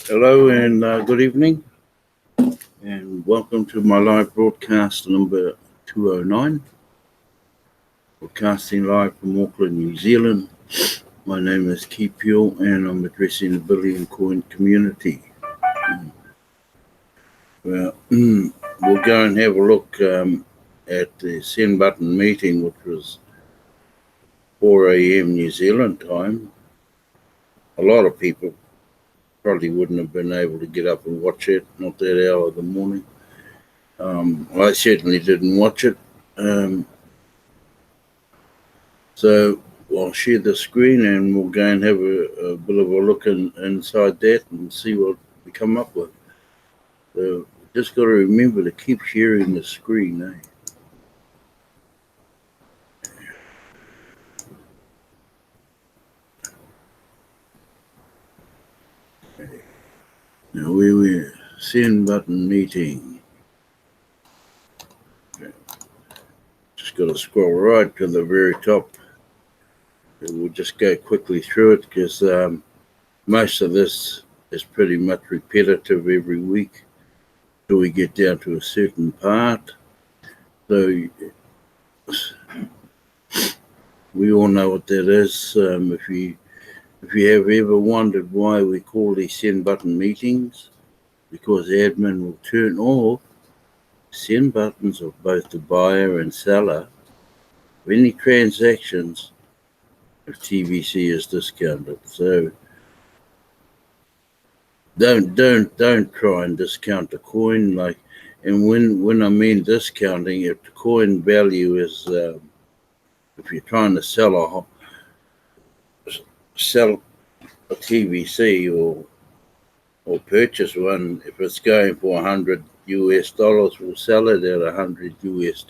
Hello and good evening, and welcome to my live broadcast number 209, broadcasting live from Auckland, New Zealand. My name is Keith Peel, and I'm addressing the Billion Coin community. Well, we'll go and have a look at the send button meeting, which was 4 a.m. New Zealand time. A lot of people probably wouldn't have been able to get up and watch it, not that hour of the morning. I certainly didn't watch it. So I'll share the screen and we'll go and have a bit of a look inside that and see what we come up with. So just got to remember to keep sharing the screen, eh? Now we're send button meeting. Okay. Just got to scroll right to the very top. We'll just go quickly through it because most of this is pretty much repetitive every week till we get down to a certain part. So we all know what that is. If you have ever wondered why we call these send button meetings, because admin will turn off send buttons of both the buyer and seller of any transactions if TBC is discounted. So don't try and discount the coin. And when I mean discounting, if the coin value is if you're trying to sell a TBC or purchase one, if it's going for $100 US, we'll sell it at $100 US.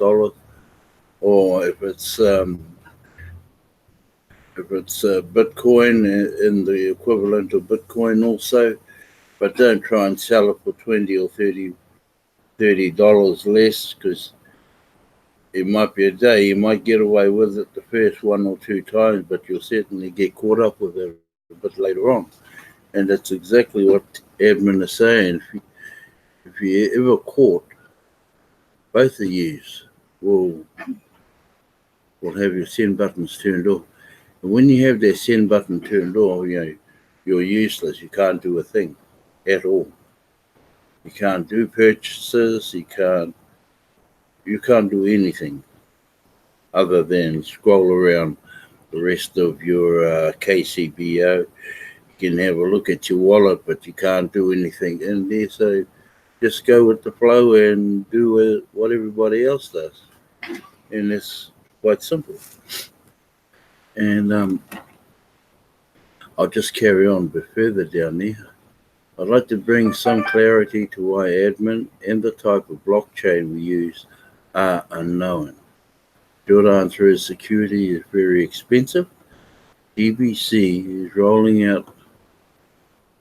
Or if it's Bitcoin in the equivalent of Bitcoin also, but don't try and sell it for $20 or $30 less, because it might be a day you might get away with it the first one or two times, but you'll certainly get caught up with it a bit later on. And that's exactly what admin is saying. If you ever caught, both of you will have your send buttons turned off. And when you have that send button turned off, you're useless. You can't do a thing at all. You can't do purchases. You can't do anything other than scroll around the rest of your KCBO. You can have a look at your wallet, but you can't do anything in there. So just go with the flow and do what everybody else does. And it's quite simple. And I'll just carry on a bit further down there. I'd like to bring some clarity to why admin and the type of blockchain we use are unknown. Short answer is security is very expensive. TBC is rolling out,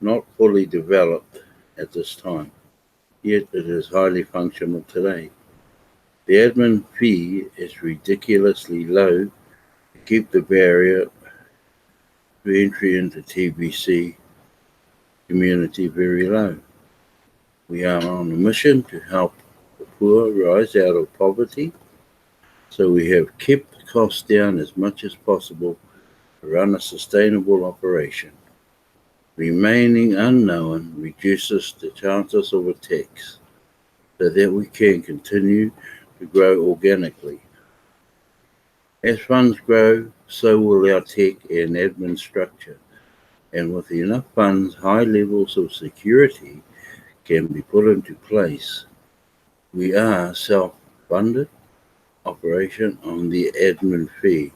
not fully developed at this time, yet it is highly functional today. The admin fee is ridiculously low to keep the barrier to entry into TBC community very low. We are on a mission to help the poor rise out of poverty, so we have kept the costs down as much as possible to run a sustainable operation. Remaining unknown reduces the chances of attacks so that we can continue to grow organically. As funds grow, so will our tech and admin structure. And with enough funds, high levels of security can be put into place. We are self-funded operation on the admin fee.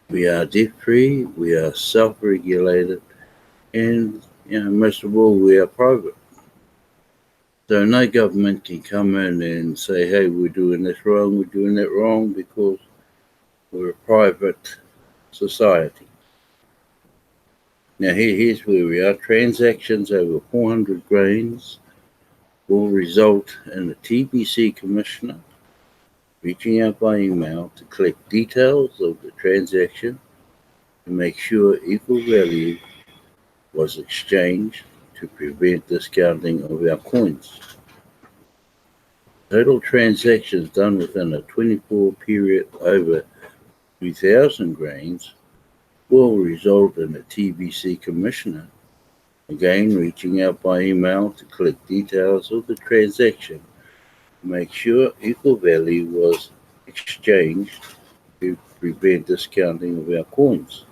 We are debt-free, we are self-regulated, and most of all, we are private. So no government can come in and say, hey, we're doing this wrong, we're doing that wrong, because we're a private society. Now here's where we are. Transactions over 400 grains will result in a TBC commissioner reaching out by email to collect details of the transaction to make sure equal value was exchanged to prevent discounting of our coins. Total transactions done within a 24 period over 2,000 grains will result in a TBC commissioner again reaching out by email to collect details of the transaction to make sure equal value was exchanged to prevent discounting of our coins.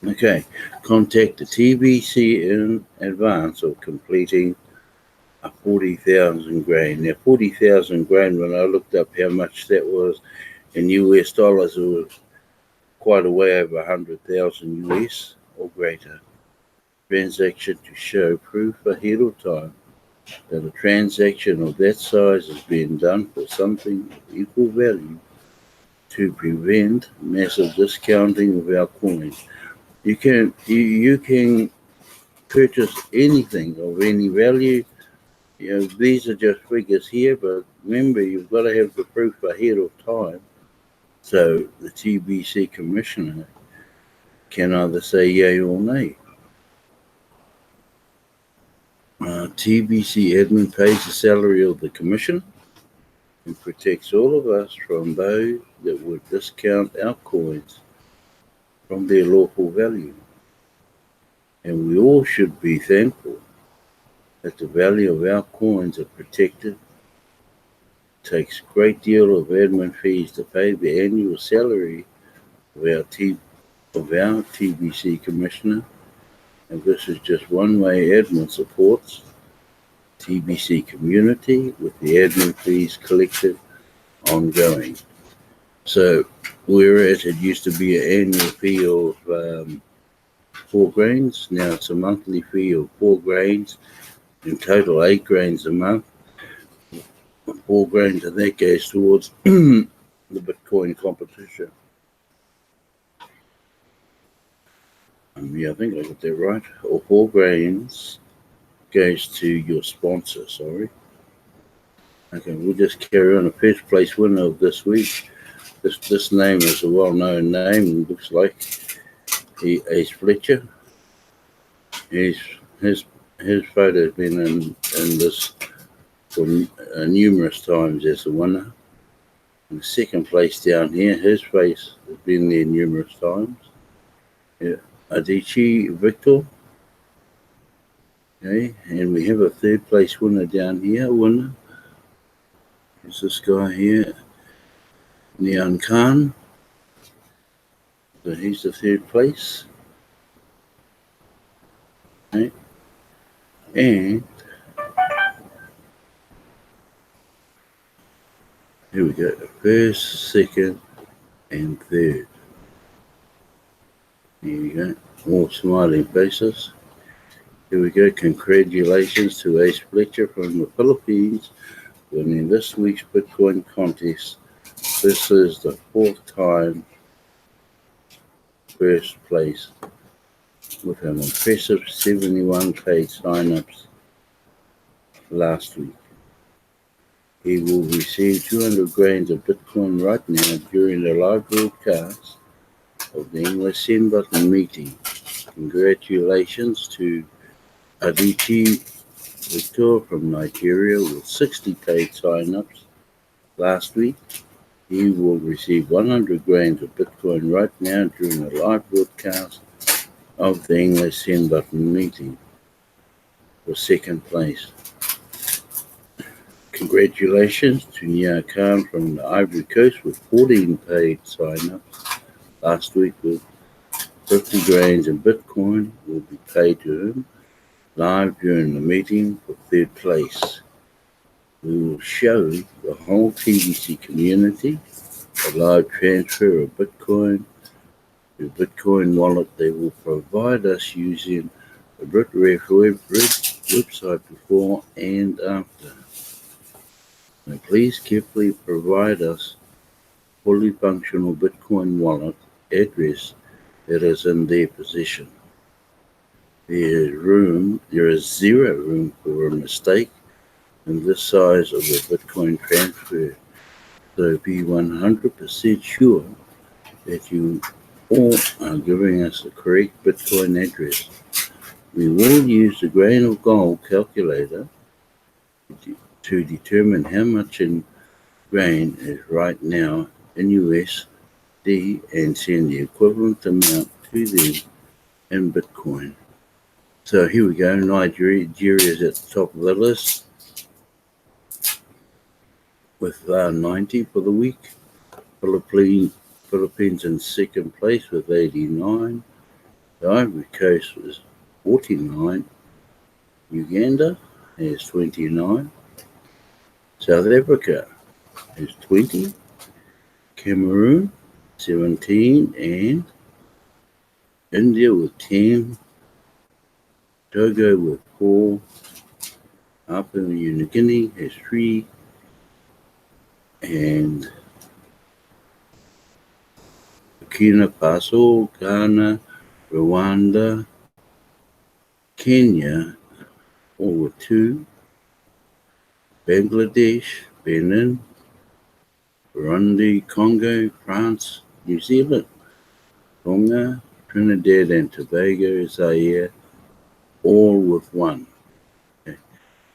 Okay, contact the TBC in advance of completing a 40,000 grain. Now, 40,000 grain, when I looked up how much that was in US dollars, it was quite a way over 100,000 US or greater. Transaction to show proof ahead of time that a transaction of that size is being done for something of equal value to prevent massive discounting of our coins. You can purchase anything of any value. These are just figures here, but remember, you've got to have the proof ahead of time. So the TBC commissioner can either say yay or nay. TBC admin pays the salary of the commissioner and protects all of us from those that would discount our coins from their lawful value. And we all should be thankful that the value of our coins are protected. It takes a great deal of admin fees to pay the annual salary of our TBC commissioner, and this is just one way admin supports TBC community with the admin fees collected ongoing. So whereas it used to be an annual fee of 4 grains, now it's a monthly fee of 4 grains, in total 8 grains a month. 4 grains of that goes towards the Bitcoin competition. I think I got that right. Or 4 grains goes to your sponsor, sorry. Okay, we'll just carry on. The first place winner of this week. This name is a well-known name. It looks like Ace Fletcher. His photo has been in this for numerous times as a winner. And the second place down here, his face has been there numerous times. Yeah. Adichie Victor. Okay, and we have a third place winner down here. Winner is this guy here, Nian Khan. So he's the third place. Okay. And here we go, first, second, and third. Here you go, all smiling faces. Here we go, congratulations to Ace Fletcher from the Philippines winning this week's Bitcoin contest. This is the 4th time first place with an impressive 71 paid sign-ups last week. He will receive 200 grains of Bitcoin right now during the live broadcast of the English Send Button meeting. Congratulations to Adichie Victor from Nigeria with 60 paid sign-ups last week. He will receive 100 grains of Bitcoin right now during the live broadcast of the English Send Button meeting for second place. Congratulations to Nia Khan from the Ivory Coast with 14 paid sign-ups last week with 50 grains of Bitcoin will be paid to him live during the meeting for third place. We will show the whole TBC community a live transfer of Bitcoin to the Bitcoin wallet they will provide us using the BitRef website before and after. Now please carefully provide us fully functional Bitcoin wallet address that is in their possession. There is zero room for a mistake in this size of a Bitcoin transfer. So be 100% sure that you or are giving us the correct Bitcoin address. We will use the grain of gold calculator to determine how much in grain is right now in USD and send the equivalent amount to them in Bitcoin. So here we go. Nigeria is at the top of the list with 90 for the week. Philippines in second place with 89. The Ivory Coast was 49. Uganda has 29. South Africa has 20. Cameroon 17, and India with 10. Togo with 4. Papua New Guinea has 3. And Burkina Faso, Ghana, Rwanda, Kenya, all with 2. Bangladesh, Benin, Burundi, Congo, France, New Zealand, Tonga, Trinidad and Tobago, Zaire, all with 1. Okay.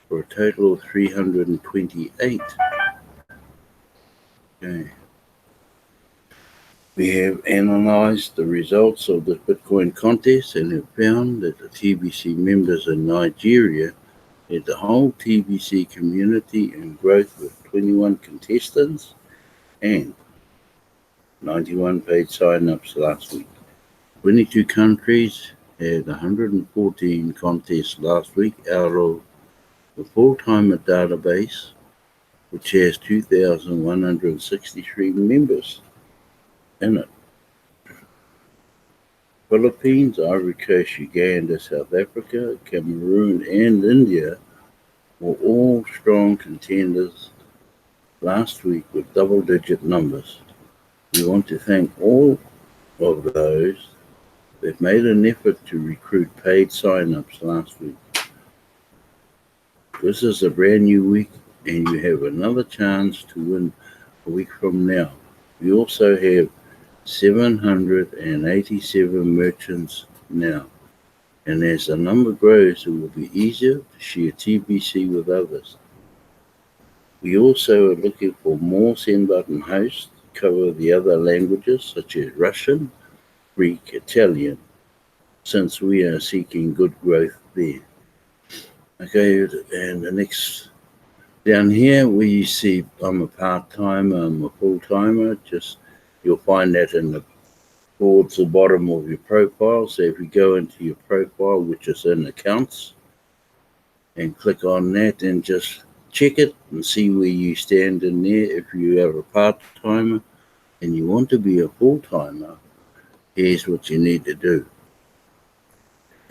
For a total of 328. Okay. We have analysed the results of the Bitcoin contest and have found that the TBC members in Nigeria had the whole TBC community in growth with 21 contestants and 91 paid sign-ups last week. 22 countries had 114 contests last week out of the full-timer database, which has 2,163 members in it. Philippines, Ivory Coast, Uganda, South Africa, Cameroon, and India were all strong contenders last week with double-digit numbers. We want to thank all of those that made an effort to recruit paid sign-ups last week. This is a brand new week, and you have another chance to win a week from now. We also have 787 merchants now, and as the number grows, it will be easier to share TBC with others. We also are looking for more send button hosts to cover the other languages such as Russian, Greek, Italian, since we are seeking good growth there. Okay, and the next down here where you see I'm a part-timer, I'm a full-timer, you'll find that towards the bottom of your profile. So if you go into your profile, which is in accounts, and click on that and just check it and see where you stand in there. If you are a part-timer and you want to be a full-timer, here's what you need to do.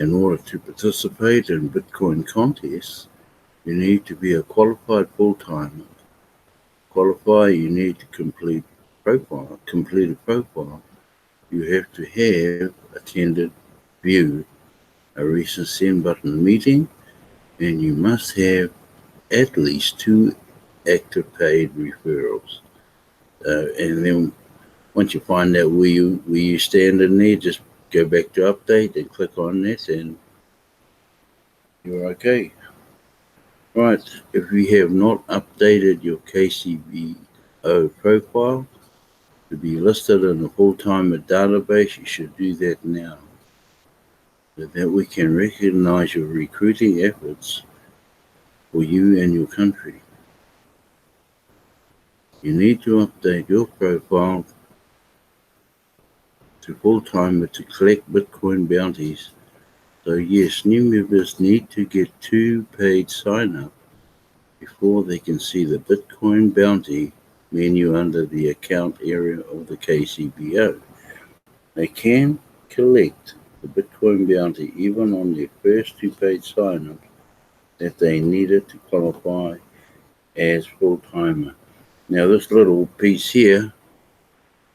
In order to participate in Bitcoin contests, you need to be a qualified full-timer. Qualify, you need to complete a profile. You have to have attended, viewed a recent send button meeting, and you must have at least 2 active paid referrals. And then once you find out where you stand in there, just go back to update and click on that, and you're okay. Right, if you have not updated your KCBO profile to be listed in the full-timer database, you should do that now, so that we can recognize your recruiting efforts for you and your country. You need to update your profile to full-timer to collect Bitcoin bounties. So yes, new members need to get 2 paid sign-up before they can see the Bitcoin bounty menu under the account area of the KCBO. They can collect the Bitcoin bounty even on their first 2 paid sign-ups that they needed to qualify as full-timer. Now this little piece here,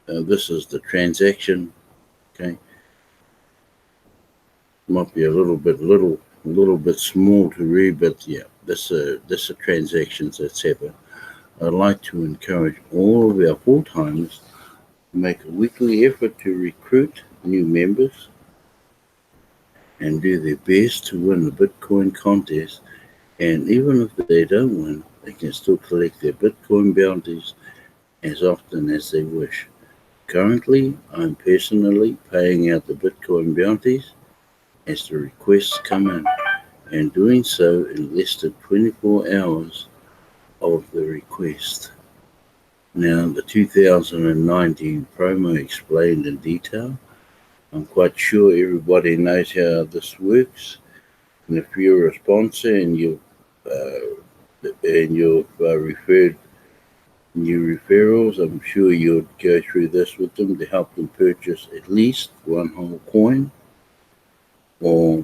this is the transaction. Okay, might be a little bit small to read, but yeah, this are transactions that's happened. I'd like to encourage all of our full-timers make a weekly effort to recruit new members and do their best to win the Bitcoin contest. And even if they don't win, they can still collect their Bitcoin bounties as often as they wish. Currently, I'm personally paying out the Bitcoin bounties as the requests come in, and doing so in less than 24 hours of the request. Now, the 2019 promo explained in detail. I'm quite sure everybody knows how this works. And if you're a sponsor and you've referred new referrals, I'm sure you'd go through this with them to help them purchase at least one whole coin, or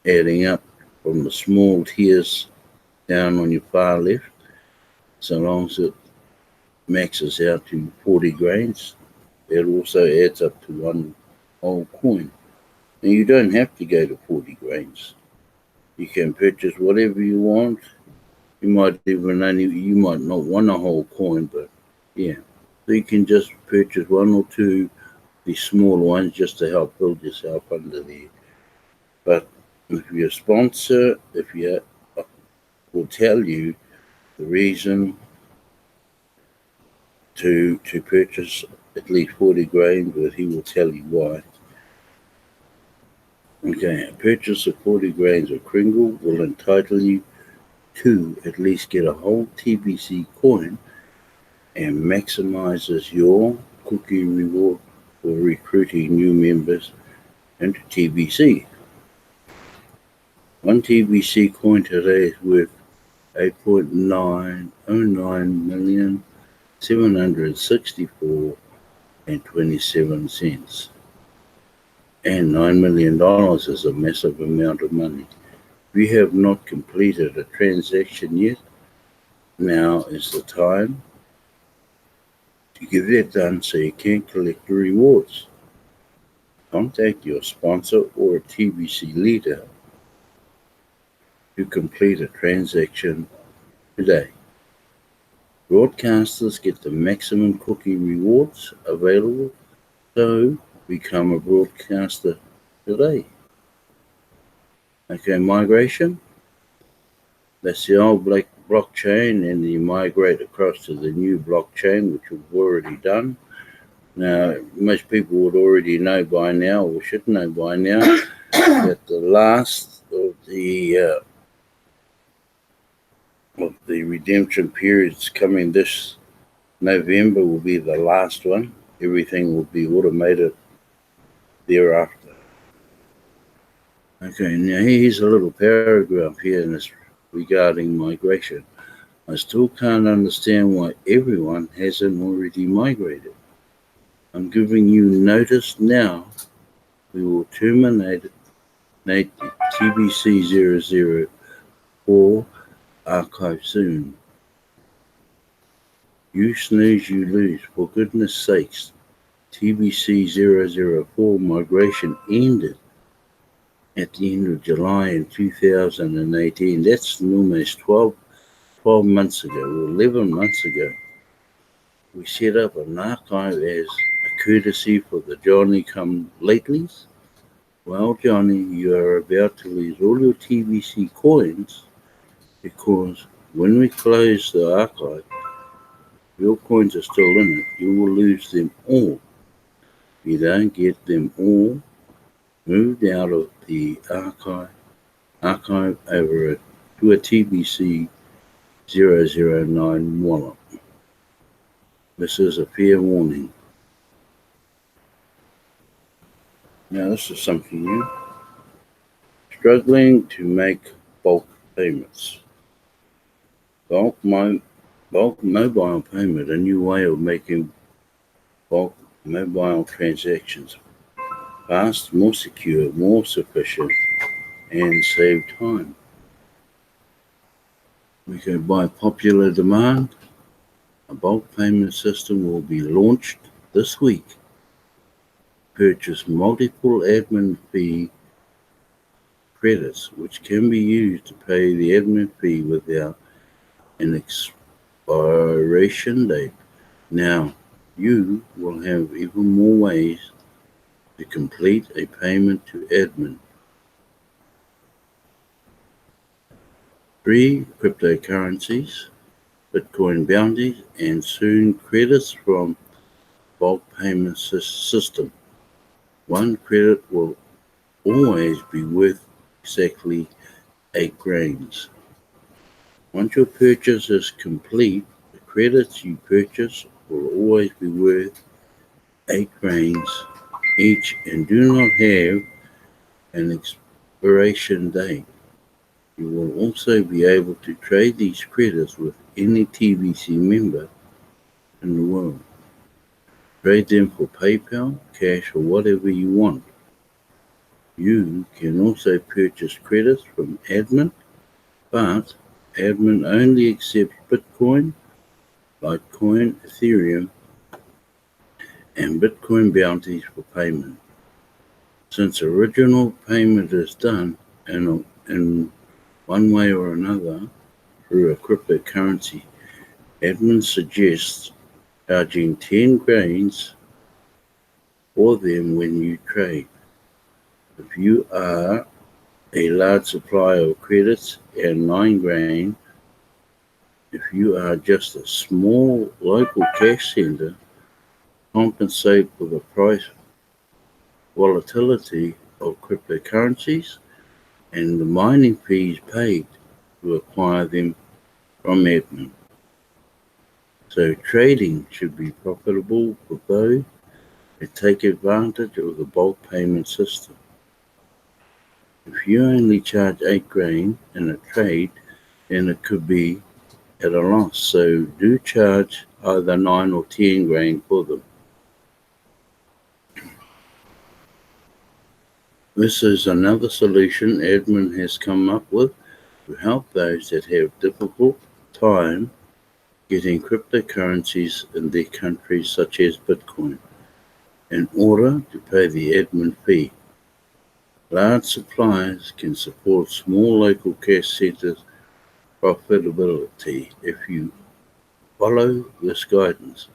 adding up from the small tiers down on your far left, so long as it maxes out to 40 grains. It also adds up to one whole coin. And you don't have to go to 40 grains. You can purchase whatever you want. You might not want a whole coin, but yeah. So you can just purchase one or two, the small ones, just to help build yourself under there. But if you're a sponsor, if you will tell you the reason to purchase at least 40 grains, but he will tell you why. Okay, a purchase of 40 grains of Kringle will entitle you to at least get a whole TBC coin and maximizes your cookie reward for recruiting new members into TBC. One TBC coin today is worth 8.909,764 and 27 cents. And $9 million is a massive amount of money. If you have not completed a transaction yet, now is the time to get that done so you can collect the rewards. Contact your sponsor or a TBC leader to complete a transaction today. Broadcasters get the maximum cookie rewards available, so become a broadcaster today. Okay, migration. That's the old blockchain, and you migrate across to the new blockchain, which we've already done. Now, most people would already know by now, or should know by now, that the last of the redemption periods coming this November will be the last one. Everything will be automated thereafter. Okay, now here's a little paragraph here in this regarding migration. I still can't understand why everyone hasn't already migrated. I'm giving you notice now. We will terminate the TBC 004 archive soon. You snooze, you lose. For goodness sakes, TBC 004 migration ended at the end of July in 2018. That's almost 12 months ago, or 11 months ago. We set up an archive as a courtesy for the Johnny come latelys. Well, Johnny, you are about to lose all your TBC coins, because when we close the archive, your coins are still in it. You will lose them all. If you don't get them all moved out of the archive over to a TBC 009 wallet. This is a fair warning. Now, this is something new. Struggling to make bulk payments. Bulk mobile payment, a new way of making bulk mobile transactions. Fast, more secure, more sufficient, and save time. We can by popular demand. A bulk payment system will be launched this week. Purchase multiple admin fee credits, which can be used to pay the admin fee without an expiration date. Now, You will have even more ways to complete a payment to admin. 3. Cryptocurrencies, Bitcoin bounties, and soon credits from bulk payment system. 1 credit will always be worth exactly 8 grains. Once your purchase is complete, the credits you purchase will always be worth 8 grains each and do not have an expiration date. You will also be able to trade these credits with any TBC member in the world. Trade them for PayPal, cash, or whatever you want. You can also purchase credits from admin, but admin only accepts Bitcoin, Litecoin, Ethereum, and Bitcoin bounties for payment. Since original payment is done in one way or another through a cryptocurrency, admin suggests charging 10 grains for them when you trade. If you are a large supplier of credits and 9 grain, if you are just a small local cash sender, compensate for the price volatility of cryptocurrencies and the mining fees paid to acquire them from admin. So trading should be profitable for those that take advantage of the bulk payment system. If you only charge 8 grain in a trade, then it could be at a loss. So do charge either 9 or 10 grain for them. This is another solution admin has come up with to help those that have difficult time getting cryptocurrencies in their countries such as Bitcoin in order to pay the admin fee. Large suppliers can support small local cash centers' profitability if you follow this guidance.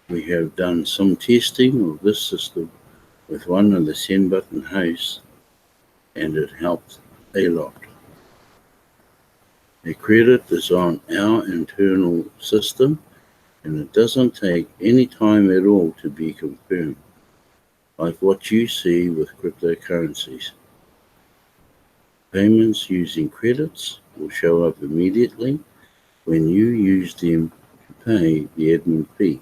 We have done some testing of this system with one of the send button hosts and it helps a lot. The credit is on our internal system and it doesn't take any time at all to be confirmed, like what you see with cryptocurrencies. Payments using credits will show up immediately when you use them to pay the admin fee.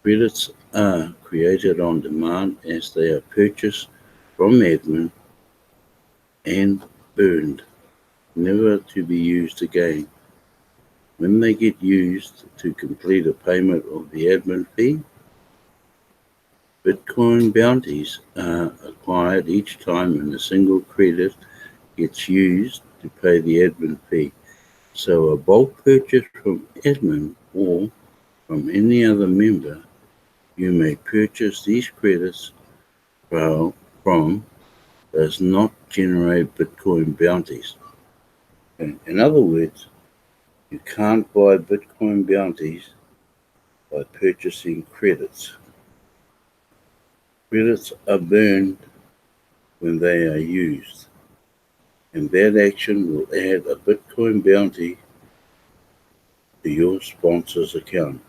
Credits are created on demand as they are purchased from admin and burned, never to be used again. When they get used to complete a payment of the admin fee, Bitcoin bounties are acquired each time a single credit gets used to pay the admin fee. So a bulk purchase from admin or from any other member, you may purchase these credits from does not generate Bitcoin bounties. In other words, you can't buy Bitcoin bounties by purchasing credits. Credits are burned when they are used, and that action will add a Bitcoin bounty to your sponsor's account.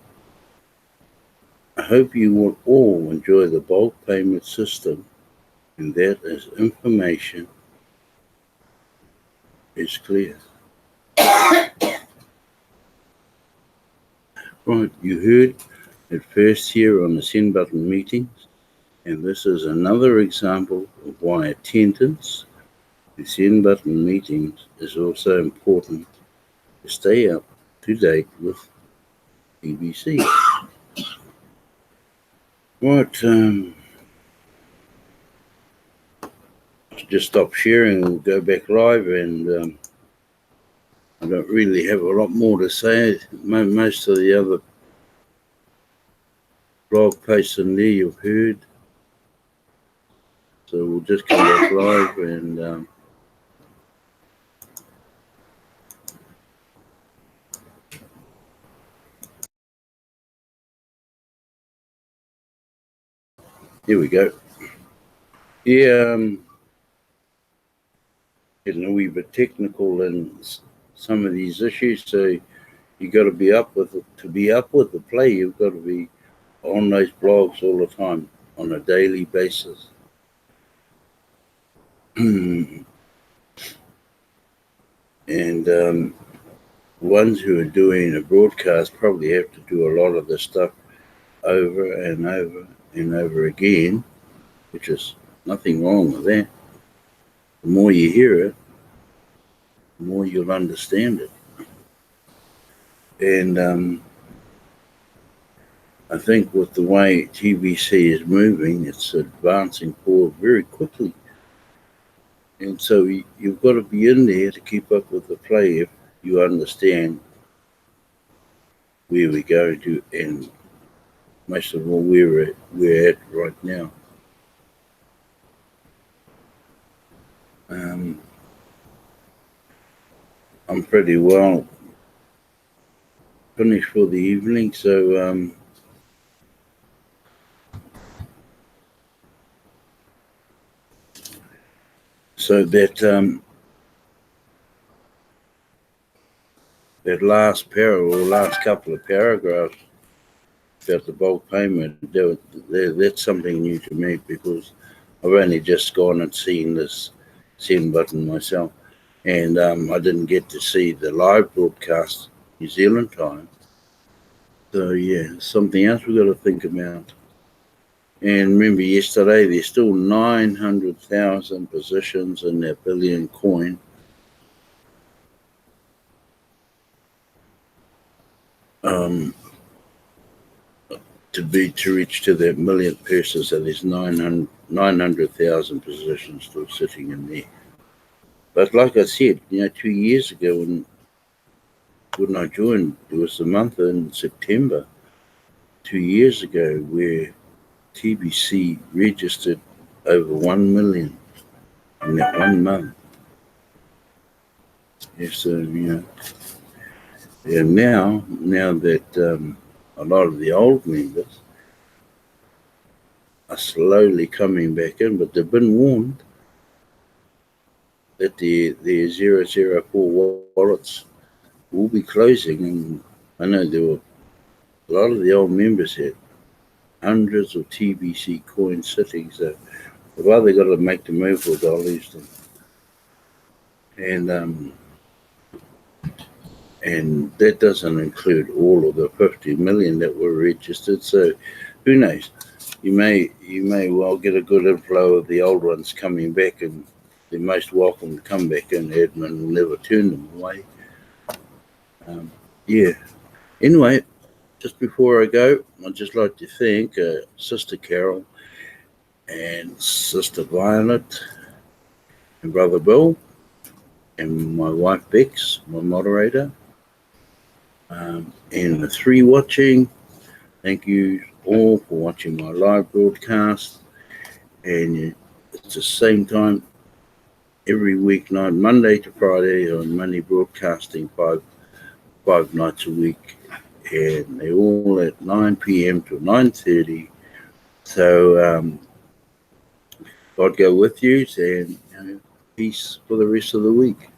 I hope you will all enjoy the bulk payment system and that is information is clear. Right, you heard it first here on the Send Button meetings, and this is another example of why attendance to Send Button meetings is also important to stay up to date with TBC. Right, just stop sharing and we'll go back live, and I don't really have a lot more to say. Most of the other blog posts in there you've heard. So we'll just come back live and Here we go. Yeah, getting a wee bit technical in some of these issues, so you got to be up with it. To be up with the play, you've got to be on those blogs all the time on a daily basis. And ones who are doing a broadcast probably have to do a lot of the stuff over and over and over again, which is nothing wrong with that. The more you hear it, the more you'll understand it. And I think with the way TBC is moving, it's advancing forward very quickly. And so you've got to be in there to keep up with the play if you understand where we're going to, and most of all where we're at right now. I'm pretty well finished for the evening, so that last last couple of paragraphs about the bulk payment, that's something new to me, because I've only just gone and seen this send button myself, and I didn't get to see the live broadcast New Zealand time. So yeah, something else we've got to think about. And remember, yesterday there's still 900,000 positions in that billion coin. To reach to that million person, so there's 900,000 positions still sitting in there. But like I said, 2 years ago when I joined, it was the month in September 2 years ago where TBC registered over 1 million in that 1 month. Yeah, so and now that a lot of the old members are slowly coming back in, but they've been warned that their 004 wallets will be closing. And I know there were a lot of the old members had hundreds of TBC coins sitting, so they've either got to make the move or they'll lose them. And that doesn't include all of the 50 million that were registered. So who knows? You may well get a good inflow of the old ones coming back, and they're most welcome to come back in. Admin will never turn them away. Yeah. Anyway, just before I go, I'd just like to thank Sister Carol and Sister Violet and Brother Bill and my wife Bex, my moderator, and the three watching. Thank you all for watching my live broadcast. And it's the same time every weeknight, Monday to Friday, on Monday broadcasting five nights a week, and they're all at 9 p.m. to 9:30. So God go with you, and peace for the rest of the week.